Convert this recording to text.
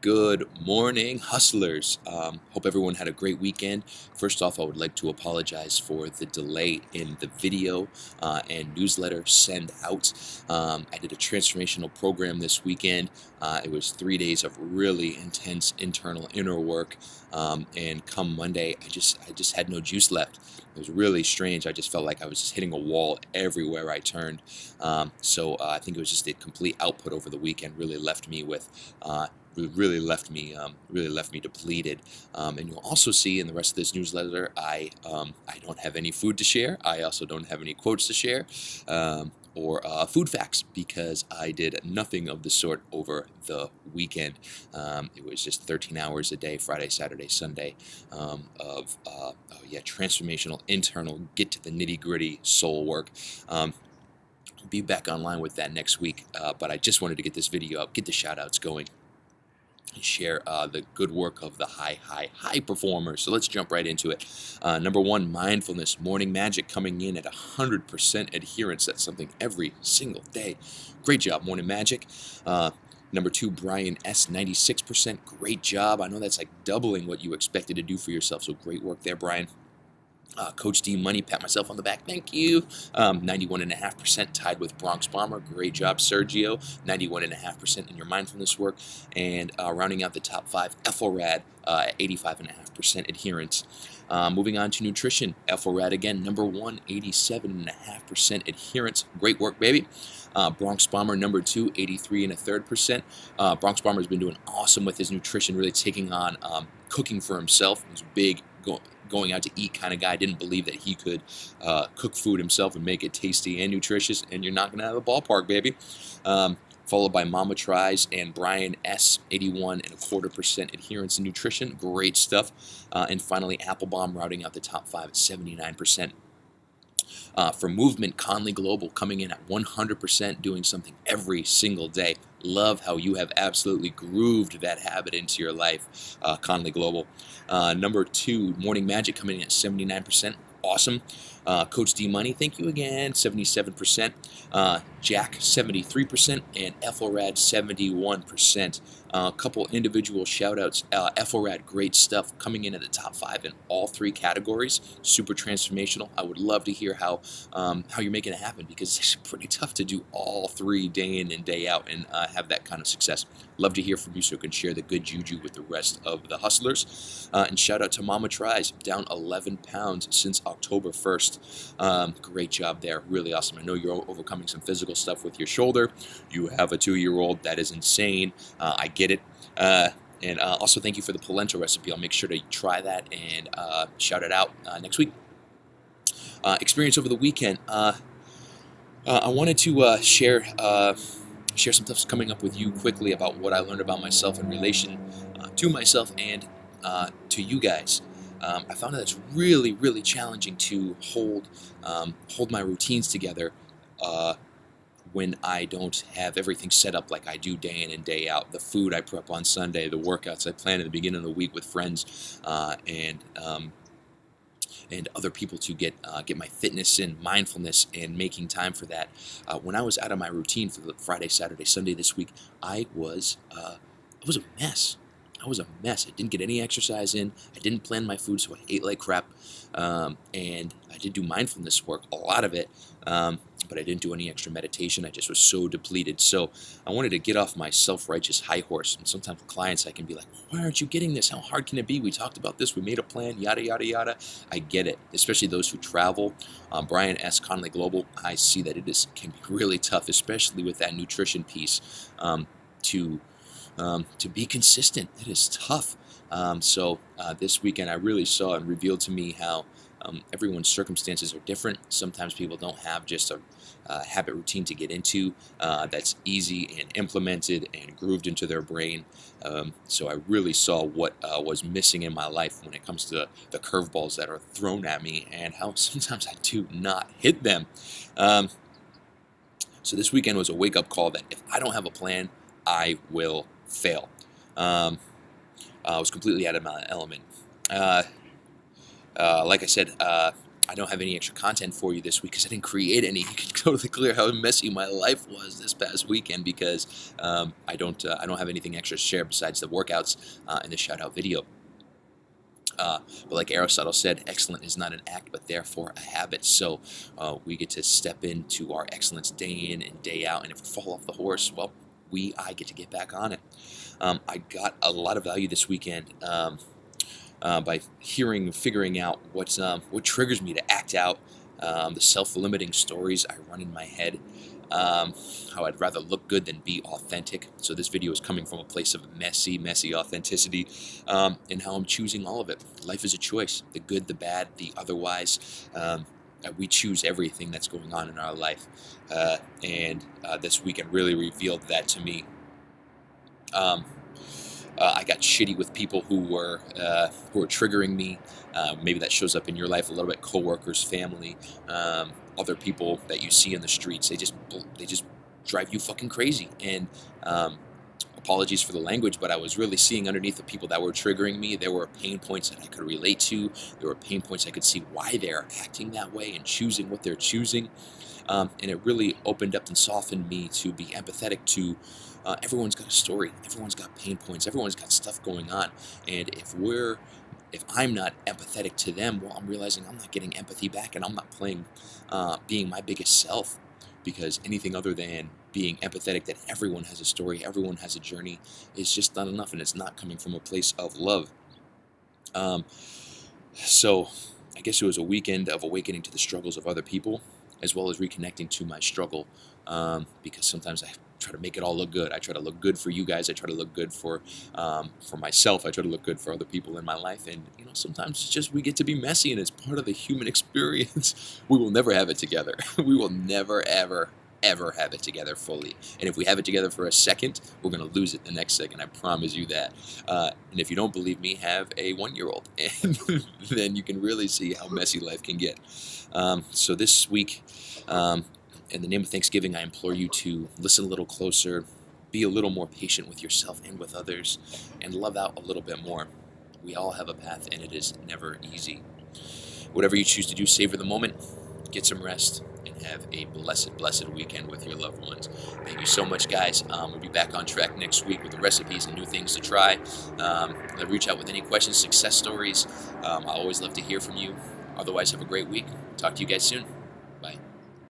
Good morning, hustlers. Hope everyone had a great weekend. First off, I would like to apologize for the delay in the video and newsletter send out. I did a transformational program this weekend. It was 3 days of really intense internal inner work, and come Monday, I just had no juice left. It was really strange. I just felt like I was just hitting a wall everywhere I turned. I think it was just the complete output over the weekend really left me with really left me depleted. And you'll also see in the rest of this newsletter, I don't have any food to share. I also don't have any quotes to share, or food facts, because I did nothing of the sort over the weekend. It was just 13 hours a day, Friday, Saturday, Sunday, transformational, internal, get to the nitty gritty soul work. Be back online with that next week, but I just wanted to get this video up, get the shout outs going, and share the good work of the high performers. So let's jump right into it. Number one, mindfulness, morning magic, coming in at 100% adherence. That's something every single day. Great job, morning magic. Number two, Brian S, 96%. Great job. I know that's like doubling what you expected to do for yourself. So great work there, Brian. Coach D Money, pat myself on the back, thank you. 91.5% tied with Bronx Bomber. Great job, Sergio. 91.5% in your mindfulness work. And rounding out the top five, Ethelrad, 85.5% adherence. Moving on to nutrition, Ethelrad again, number one, 87.5% adherence. Great work, baby. Bronx Bomber, number two, 83.3%. Bronx Bomber has been doing awesome with his nutrition, really taking on cooking for himself. He's big, going out to eat kind of guy. Didn't believe that he could cook food himself and make it tasty and nutritious, and you're knocking out of the ballpark, baby. Followed by Mama Tries and Brian S, 81.25% adherence in nutrition. Great stuff. And finally, Applebomb routing out the top five at 79%. For movement, Conley Global coming in at 100%, doing something every single day. Love how you have absolutely grooved that habit into your life, Conley Global. Number two, Morning Magic coming in at 79%. Awesome. Coach D Money, thank you again, 77%. Jack, 73%. And Ethelrad, 71%. A couple individual shout-outs. Ethelrad, great stuff, coming in at the top five in all three categories. Super transformational. I would love to hear how you're making it happen, because it's pretty tough to do all three day in and day out and have that kind of success. Love to hear from you so you can share the good juju with the rest of the hustlers. And shout out to Mama Tries, down 11 pounds since October 1st. Great job there. Really awesome. I know you're overcoming some physical stuff with your shoulder. You have a 2-year-old. That is insane. I get it. And also thank you for the polenta recipe. I'll make sure to try that and shout it out next week. Experience over the weekend. I wanted to share some stuff coming up with you quickly about what I learned about myself in relation to myself and to you guys. I found that it's really, really challenging to hold my routines together when I don't have everything set up like I do day in and day out. The food I prep on Sunday, the workouts I plan at the beginning of the week with friends, and other people to get my fitness in, mindfulness, and making time for that. When I was out of my routine for the Friday, Saturday, Sunday this week, I was a mess. I was a mess. I didn't get any exercise in. I didn't plan my food, so I ate like crap. And I did do mindfulness work, a lot of it, but I didn't do any extra meditation. I just was so depleted. So I wanted to get off my self-righteous high horse. And sometimes with clients, I can be like, why aren't you getting this? How hard can it be? We talked about this. We made a plan, yada, yada, yada. I get it, especially those who travel. Brian S. Conley Global, I see that can be really tough, especially with that nutrition piece, to be consistent. It is tough. This weekend I really saw and revealed to me how everyone's circumstances are different. Sometimes people don't have just a habit routine to get into that's easy and implemented and grooved into their brain. So I really saw what was missing in my life when it comes to the curveballs that are thrown at me and how sometimes I do not hit them. So this weekend was a wake-up call that if I don't have a plan, I will fail. I was completely out of my element. Like I said, I I don't have any extra content for you this week because I didn't create any. You can totally clear how messy my life was this past weekend because I don't have anything extra to share besides the workouts and the shout out video. But like Aristotle said, excellent is not an act, but therefore a habit. So we get to step into our excellence day in and day out. And if we fall off the horse, well, I get to get back on it. I got a lot of value this weekend by figuring out what triggers me to act out, the self-limiting stories I run in my head, how I'd rather look good than be authentic. So this video is coming from a place of messy authenticity, and how I'm choosing all of it. Life is a choice, the good, the bad, the otherwise. We choose everything that's going on in our life, and this weekend really revealed that to me. I got shitty with people who were triggering me. Maybe that shows up in your life a little bit. Coworkers, family, other people that you see in the streets. They just drive you fucking crazy. And apologies for the language, but I was really seeing underneath the people that were triggering me. There were pain points that I could relate to. There were pain points I could see why they're acting that way and choosing what they're choosing. And it really opened up and softened me to be empathetic to everyone's got a story, everyone's got pain points, everyone's got stuff going on. And if I'm not empathetic to them, well, I'm realizing I'm not getting empathy back, and I'm not being my biggest self, because anything other than being empathetic that everyone has a story, everyone has a journey, is just not enough, and it's not coming from a place of love. So I guess it was a weekend of awakening to the struggles of other people, as well as reconnecting to my struggle, because sometimes I try to make it all look good. I try to look good for you guys. I try to look good for myself. I try to look good for other people in my life. And sometimes it's just we get to be messy, and it's part of the human experience. We will never have it together. We will never, ever have it together fully. And if we have it together for a second, we're going to lose it the next second. I promise you that. And if you don't believe me, have a 1-year-old, and then you can really see how messy life can get. So this week, in the name of Thanksgiving, I implore you to listen a little closer, be a little more patient with yourself and with others, and love out a little bit more. We all have a path, and it is never easy. Whatever you choose to do, savor the moment, get some rest, and have a blessed weekend with your loved ones. Thank you so much, guys. We'll be back on track next week with the recipes and new things to try. Reach out with any questions, success stories. I always love to hear from you. Otherwise, have a great week. Talk to you guys soon.